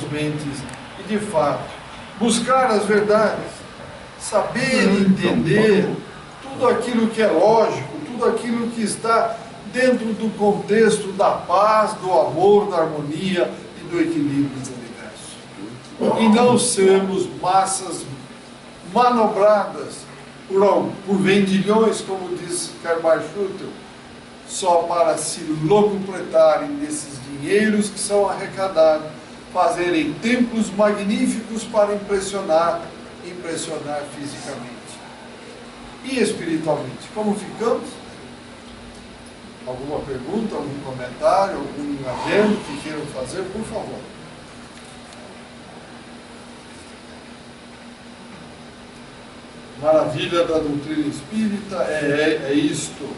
suas mentes e, de fato, buscar as verdades, saber entender tudo aquilo que é lógico, tudo aquilo que está dentro do contexto da paz, do amor, da harmonia e do equilíbrio do universo. E não sermos massas manobradas por vendilhões, como diz Karl Schutter, só para se locupletarem desses dinheiros que são arrecadados, fazerem templos magníficos para impressionar fisicamente. E espiritualmente, como ficamos? Alguma pergunta, algum comentário, algum adendo que queiram fazer, por favor. Maravilha da doutrina espírita é isto,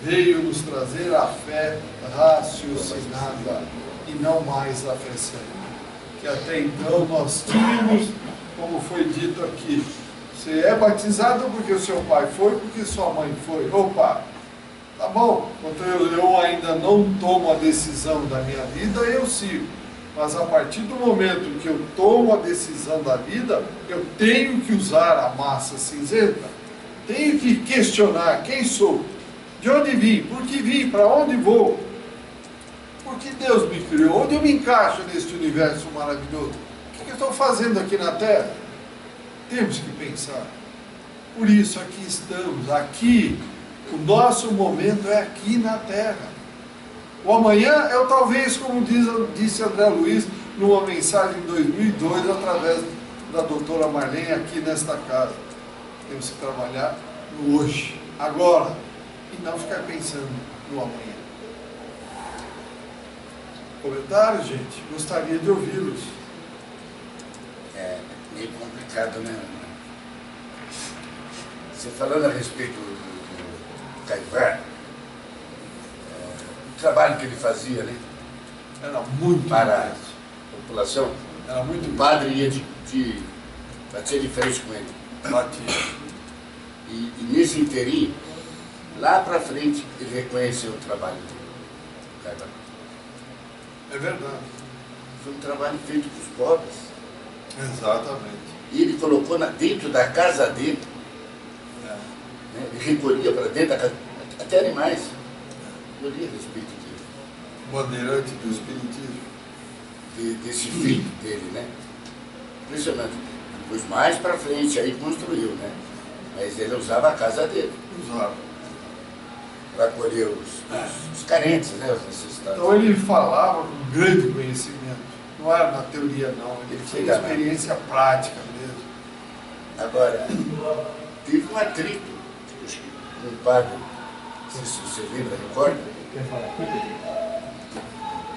veio nos trazer a fé raciocinada e não mais a fé cega, que até então nós tínhamos, como foi dito aqui, você é batizado porque o seu pai foi, porque sua mãe foi. Opa, tá bom, enquanto eu ainda não tomo a decisão da minha vida, eu sigo. Mas a partir do momento que eu tomo a decisão da vida, eu tenho que usar a massa cinzenta. Tenho que questionar quem sou, de onde vim, por que vim, para onde vou. Por que Deus me criou? Onde eu me encaixo neste universo maravilhoso? O que eu estou fazendo aqui na Terra? Temos que pensar. Por isso aqui estamos, aqui, o nosso momento é aqui na Terra. O amanhã é o talvez, como disse André Luiz, numa mensagem em 2002, através da doutora Marlene, aqui nesta casa. Temos que trabalhar no hoje, agora, e não ficar pensando no amanhã. Comentários, gente? Gostaria de ouvi-los. É meio complicado, né? Você falando a respeito do Caivar, o trabalho que ele fazia, né? Era muito para importante. a população. Era muito O padre ia bater de frente com ele. batia. E nesse inteirinho, lá para frente, ele reconheceu o trabalho do Caivar. É verdade. Foi um trabalho feito para os pobres. Exatamente. E ele colocou dentro da casa dele, né? Ele recolhia para dentro da casa, até animais. Eu li a respeito dele. Bandeirante do Espiritismo. Desse feito dele, né? Impressionante. Depois mais para frente, aí construiu, né? Mas ele usava a casa dele Usava. para acolher os carentes, né? Os necessitados. Então ele falava com grande conhecimento. Não era na teoria, não. Ele tinha experiência prática mesmo. Agora, teve um atrito com o padre, não sei se você lembra, recorda?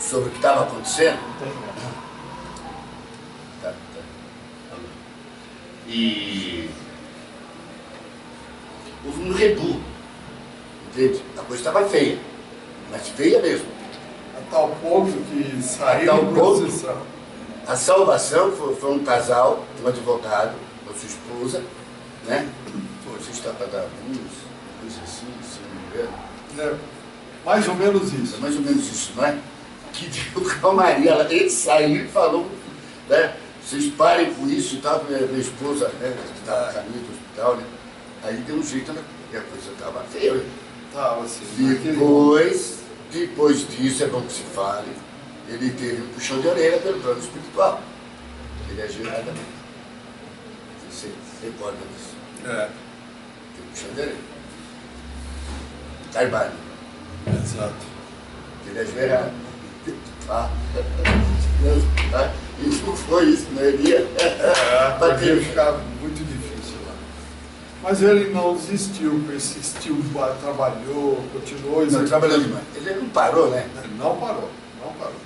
Sobre o que estava acontecendo. Tá. E houve um rebu, entende? A coisa estava feia, mas feia mesmo. A tal ponto que saiu A tal em ponto. procissão. A salvação foi um casal, um advogado, com sua esposa, né? Você está para dar luz, coisa assim, se não me engano. É, mais ou menos É isso. mais ou menos isso, não é? Que deu calmaria. Ele saiu e falou, né? Vocês parem com isso e tal, minha esposa, né? Estava no caminho do hospital, né? Aí deu um jeito, né? E a coisa estava feia. Tava assim. Depois disso, é bom que se fale, ele teve um puxão de orelha pelo plano espiritual. Ele agiu erradamente. Você recorda disso? É, Teve um puxão de orelha. Carvalho. exato. Ele agiu errado. E não foi isso, não iria. Porque ia ficar muito difícil lá. Mas ele não desistiu, persistiu, trabalhou, continuou. Não, trabalhou demais. Ele não parou, né? Ele não parou.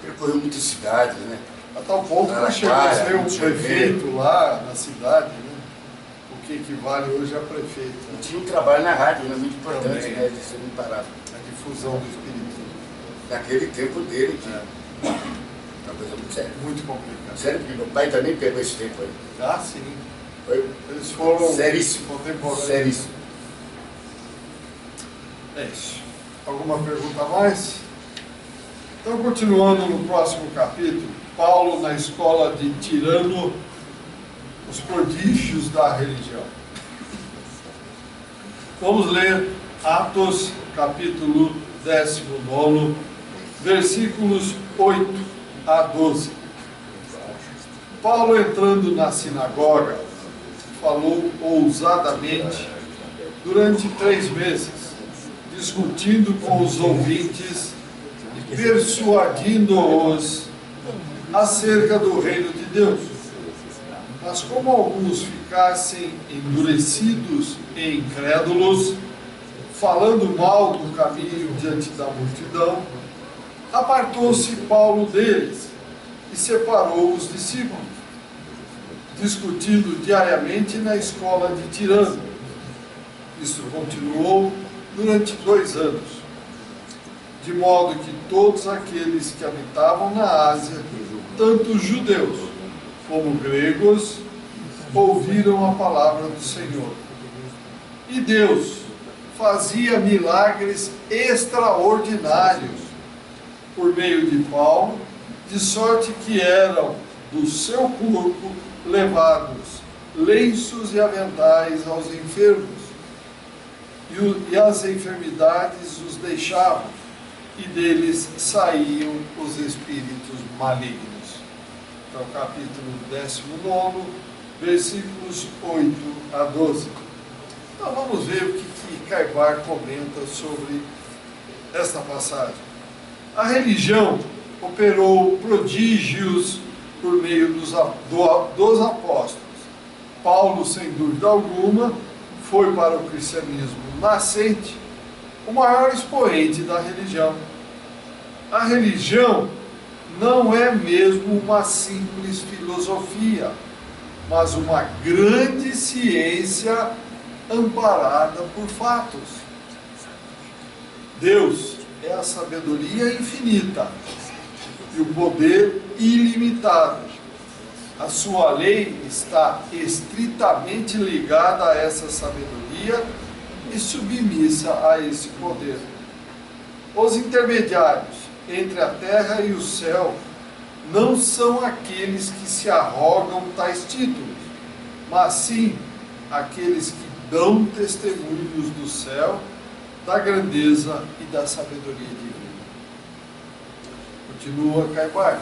Percorreu muitas cidades, né? A tal ponto que chegou a ser um prefeito lá na cidade, né? O que equivale hoje a prefeito. E Né? tinha um trabalho na rádio, né? Muito importante, Também. né? De ser imparável. A difusão do espiritismo. Naquele tempo dele, que uma coisa muito séria. Muito complicado. Sério, porque meu pai também pegou esse tempo aí. Ah, sim. Foi Eles foram seríssimo. contemporâneos. Seríssimo. É isso. Alguma pergunta a mais? Então, continuando no próximo capítulo, Paulo na escola de Tirano, os prodígios da religião. Vamos ler Atos, capítulo 19, versículos 8 a 12. Paulo, entrando na sinagoga, falou ousadamente durante 3 meses, discutindo com os ouvintes e persuadindo-os acerca do reino de Deus. Mas como alguns ficassem endurecidos e incrédulos, falando mal do caminho diante da multidão, apartou-se Paulo deles e separou os discípulos, discutindo diariamente na escola de Tirano. Isso continuou durante 2 anos, de modo que todos aqueles que habitavam na Ásia, tanto judeus como gregos, ouviram a palavra do Senhor. E Deus fazia milagres extraordinários por meio de Paulo, de sorte que eram do seu corpo levados lenços e aventais aos enfermos, e as enfermidades os deixavam, e deles saíam os espíritos malignos. Então, capítulo 19, versículos 8 a 12. Então, vamos ver o que Caibar comenta sobre esta passagem. A religião operou prodígios por meio dos apóstolos. Paulo, sem dúvida alguma, foi para o cristianismo nascente o maior expoente da religião. A religião não é mesmo uma simples filosofia, mas uma grande ciência amparada por fatos. Deus é a sabedoria infinita e o poder ilimitado. A sua lei está estritamente ligada a essa sabedoria e submissa a esse poder. Os intermediários entre a terra e o céu não são aqueles que se arrogam tais títulos, mas sim aqueles que dão testemunhos do céu, da grandeza e da sabedoria divina. Continua Caibar.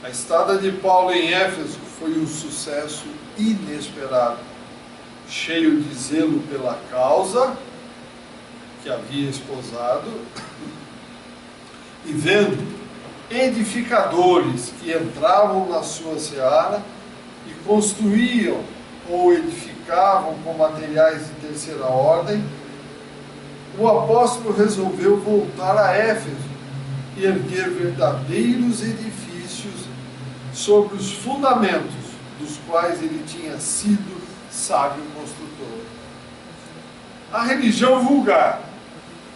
A estada de Paulo em Éfeso foi um sucesso inesperado, cheio de zelo pela causa que havia esposado, e vendo edificadores que entravam na sua seara e construíam ou edificavam com materiais de terceira ordem, o apóstolo resolveu voltar a Éfeso e erguer verdadeiros edifícios sobre os fundamentos dos quais ele tinha sido sábio construtor. A religião vulgar,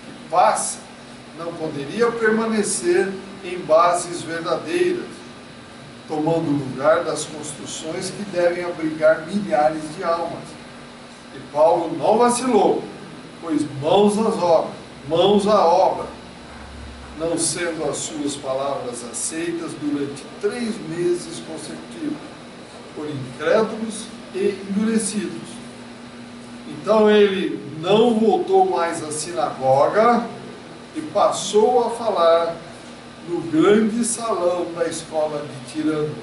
que passa, não poderia permanecer em bases verdadeiras, tomando o lugar das construções que devem abrigar milhares de almas. E Paulo não vacilou, pois mãos à obra, não sendo as suas palavras aceitas durante 3 meses consecutivos, por incrédulos e endurecidos. Então ele não voltou mais à sinagoga e passou a falar no grande salão da escola de Tirano,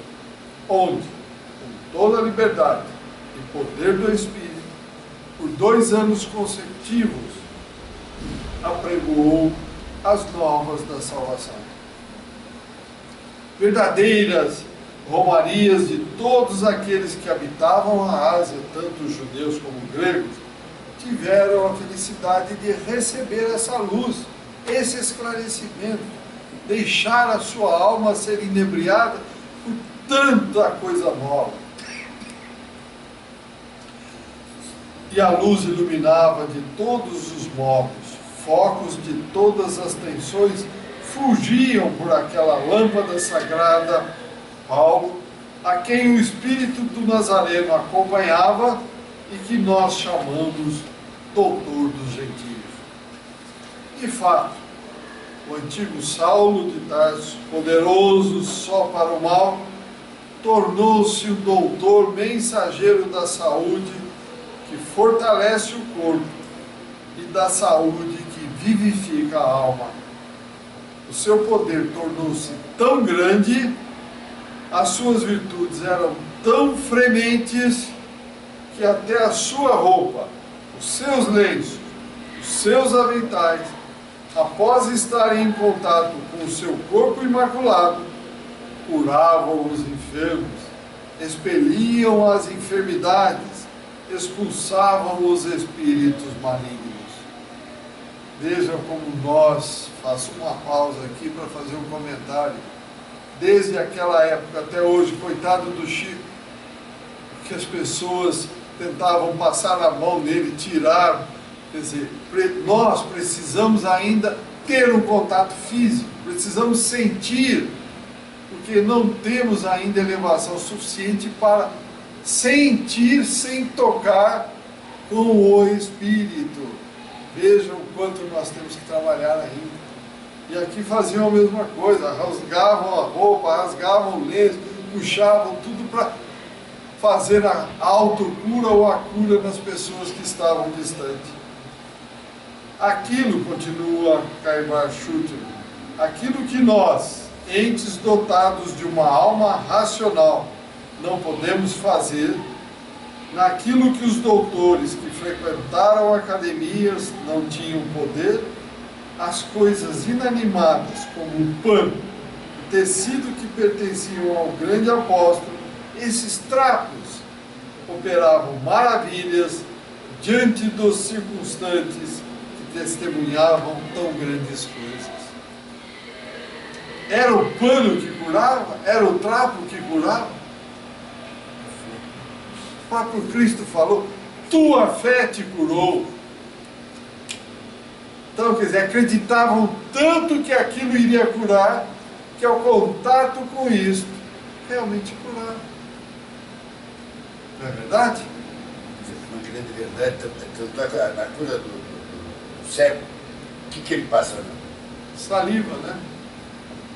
onde, com toda a liberdade e poder do Espírito, por 2 anos consecutivos, apregoou as novas da salvação. Verdadeiras romarias de todos aqueles que habitavam a Ásia, tanto judeus como gregos, tiveram a felicidade de receber essa luz, esse esclarecimento, deixar a sua alma ser inebriada por tanta coisa nova. E a luz iluminava de todos os modos, focos de todas as tensões fugiam por aquela lâmpada sagrada. Paulo, a quem o Espírito do Nazareno acompanhava e que nós chamamos Doutor dos Gentios. De fato, o antigo Saulo de Tarso, poderoso só para o mal, tornou-se o doutor mensageiro da saúde que fortalece o corpo e da saúde que vivifica a alma. O seu poder tornou-se tão grande, as suas virtudes eram tão frementes, que até a sua roupa, os seus lenços, os seus aventais, após estarem em contato com o seu corpo imaculado, curavam os enfermos, expeliam as enfermidades, expulsavam os espíritos malignos. Vejam como nós, faço uma pausa aqui para fazer um comentário, desde aquela época até hoje, coitado do Chico, que as pessoas tentavam passar a mão nele, tirar. Quer dizer, nós precisamos ainda ter um contato físico, precisamos sentir, porque não temos ainda elevação suficiente para sentir sem tocar com o Espírito. Vejam o quanto nós temos que trabalhar ainda. E aqui faziam a mesma coisa, rasgavam a roupa, rasgavam o lenço, puxavam tudo para fazer a autocura ou a cura nas pessoas que estavam distantes. Aquilo, continua Caibar Schutter, aquilo que nós, entes dotados de uma alma racional, não podemos fazer, naquilo que os doutores que frequentaram academias não tinham poder, as coisas inanimadas, como o pano, o tecido que pertenciam ao grande apóstolo, esses trapos operavam maravilhas diante dos circunstantes que testemunhavam tão grandes coisas. Era o pano que curava? Era o trapo que curava? O próprio Cristo falou, tua fé te curou. Então, quer dizer, acreditavam tanto que aquilo iria curar, que ao contato com isso, realmente curava. Não é verdade? Uma grande verdade, tanto é na cura do cego, o que ele passa? Né? Saliva, né?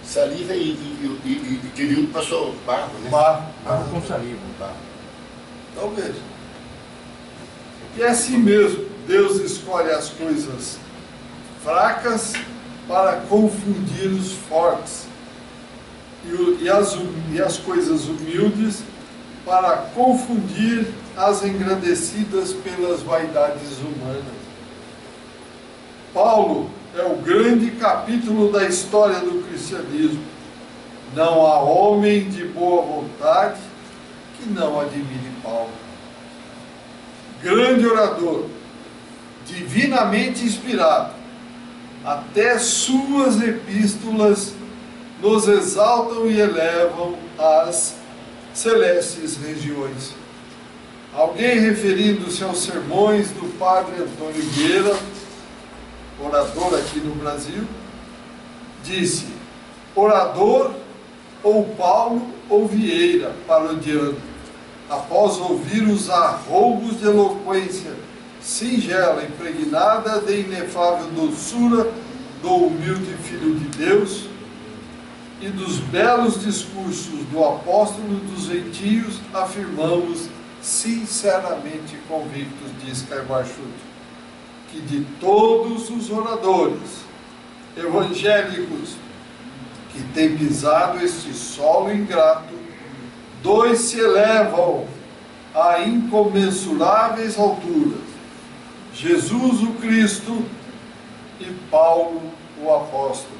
Saliva e aquele um passou barro, né? Barro com saliva. Então veja. E é assim mesmo, Deus escolhe as coisas fracas para confundir os fortes, e as coisas humildes para confundir as engrandecidas pelas vaidades humanas. Paulo é o grande capítulo da história do cristianismo. Não há homem de boa vontade que não admire Paulo. Grande orador, divinamente inspirado, até suas epístolas nos exaltam e elevam às celestes regiões. Alguém referindo-se aos sermões do padre Antônio Vieira, orador aqui no Brasil, disse, orador ou Paulo ou Vieira, parodiando, após ouvir os arroubos de eloquência singela, impregnada de inefável doçura do humilde Filho de Deus e dos belos discursos do apóstolo dos gentios, afirmamos sinceramente convictos, diz Caibar Schutter, que de todos os oradores evangélicos que têm pisado este solo ingrato, dois se elevam a incomensuráveis alturas, Jesus o Cristo e Paulo o apóstolo.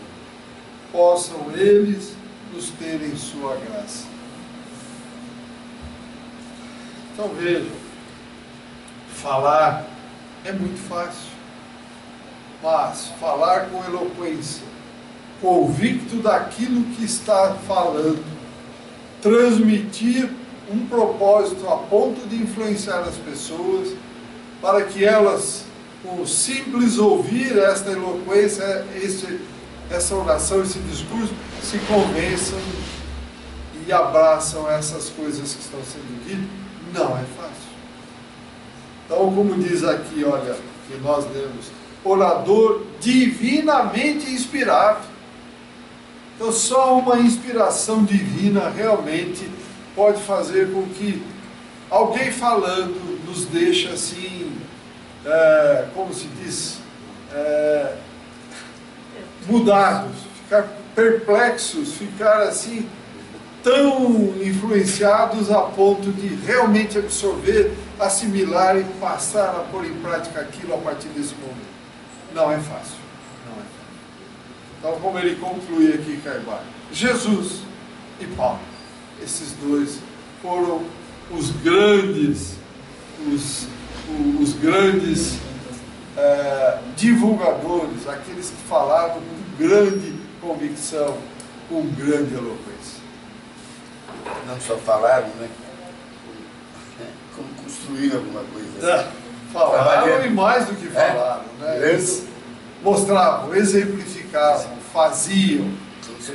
Possam eles nos ter em sua graça. Então vejam, falar é muito fácil, mas falar com eloquência, convicto daquilo que está falando, transmitir um propósito a ponto de influenciar as pessoas, para que elas, com o simples ouvir esta eloquência, essa oração, esse discurso, se convençam e abraçam essas coisas que estão sendo ditas, não é fácil. Então, como diz aqui, olha, que nós lemos, orador divinamente inspirado. Então só uma inspiração divina realmente pode fazer com que alguém falando nos deixe assim, como se diz, mudados, ficar perplexos, ficar assim, tão influenciados a ponto de realmente absorver, assimilar e passar a pôr em prática aquilo a partir desse momento. Não é fácil. Não é fácil. Então, como ele conclui aqui, Caibar, Jesus e Paulo, esses dois foram os grandes, os grandes divulgadores, aqueles que falavam com grande convicção, com grande eloquência. Não só falaram, né? Como construíram alguma coisa. Falaram e mais do que falaram, né? Eles mostravam, exemplificavam, faziam.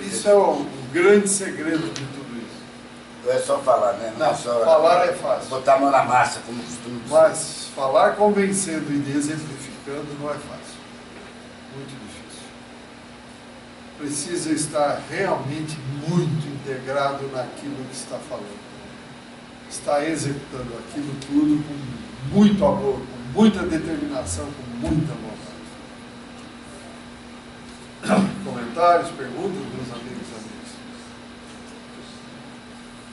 Isso é o grande segredo de tudo isso. Não é só falar, né? Não, só falar é fácil. Botar a mão na massa, como costuma dizer. Mas falar convencendo e exemplificando não é fácil. Muito difícil. Precisa estar realmente muito integrado naquilo que está falando. Está executando aquilo tudo com muito amor, com muita determinação, com muita vontade. Comentários, perguntas, meus amigos e amigas?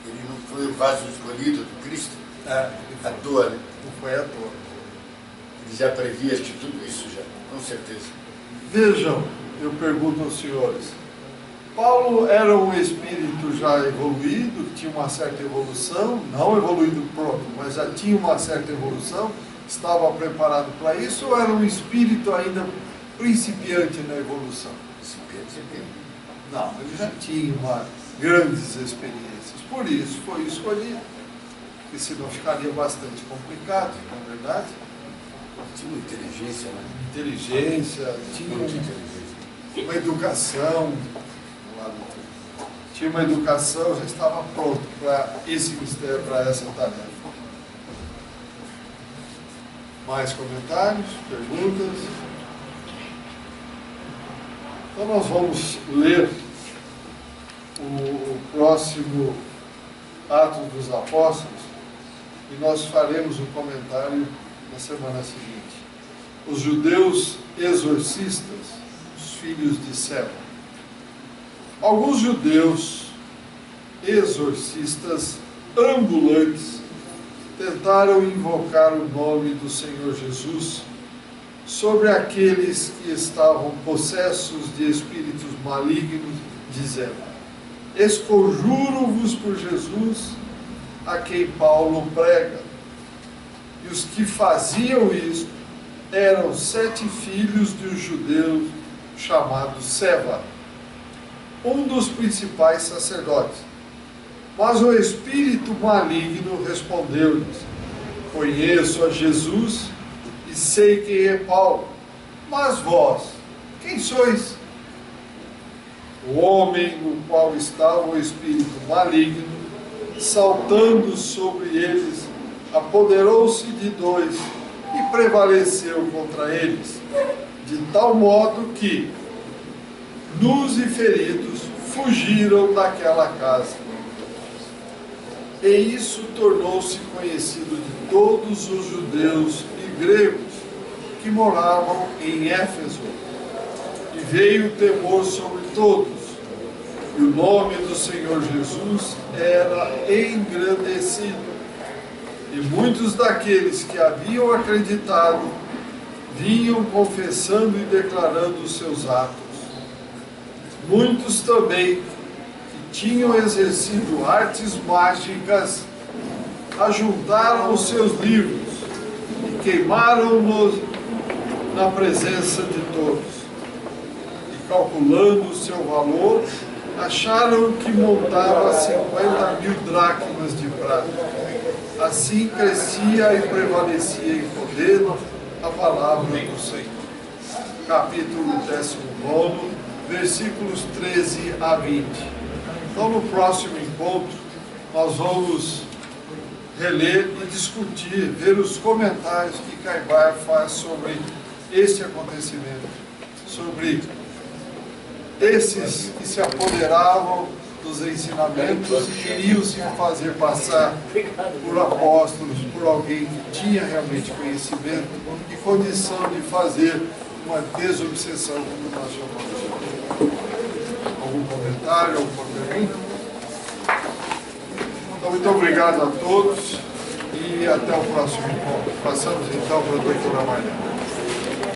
Ele não foi o vaso escolhido do Cristo? À toa, né? Não foi à toa. Ele já previa de tudo isso, já, com certeza. Vejam, eu pergunto aos senhores, Paulo era um espírito já evoluído, que tinha uma certa evolução, não evoluído pronto, mas já tinha uma certa evolução, estava preparado para isso, ou era um espírito ainda principiante na evolução? Principiante. Não, ele já tinha grandes experiências, por isso foi escolhido, porque senão ficaria bastante complicado, não é verdade? Tinha uma inteligência, né? Inteligência, tinha Muita inteligência. uma educação, tinha uma educação, já estava pronto para esse mistério, para essa tarefa. Mais comentários, perguntas? Então nós vamos ler o próximo Atos dos Apóstolos e nós faremos um comentário na semana seguinte. Os judeus exorcistas, os filhos de Seva. Alguns judeus exorcistas ambulantes tentaram invocar o nome do Senhor Jesus sobre aqueles que estavam possessos de espíritos malignos, dizendo: esconjuro-vos por Jesus, a quem Paulo prega. E os que faziam isto eram 7 filhos de um judeu chamado Seva, um dos principais sacerdotes. Mas o espírito maligno respondeu-lhes: conheço a Jesus e sei quem é Paulo, mas vós, quem sois? O homem no qual estava o espírito maligno, saltando sobre eles, apoderou-se de 2 e prevaleceu contra eles, de tal modo que, nus e feridos, fugiram daquela casa. E isso tornou-se conhecido de todos os judeus e gregos que moravam em Éfeso. E veio o temor sobre todos, e o nome do Senhor Jesus era engrandecido. E muitos daqueles que haviam acreditado vinham confessando e declarando os seus atos. Muitos também que tinham exercido artes mágicas ajuntaram os seus livros e queimaram-nos na presença de todos. E calculando o seu valor, acharam que montava 50.000 dracmas de prata. Assim crescia e prevalecia em poder a palavra do Senhor. Capítulo 19, versículos 13 a 20. Então, no próximo encontro, nós vamos reler e discutir, ver os comentários que Caibar faz sobre este acontecimento, sobre esses que se apoderavam dos ensinamentos e queriam se fazer passar por apóstolos, por alguém que tinha realmente conhecimento e condição de fazer uma desobsessão, como nós chamamos. Algum comentário, alguma pergunta? Então, muito obrigado a todos e até o próximo encontro. Passamos então para a doutora Marlene.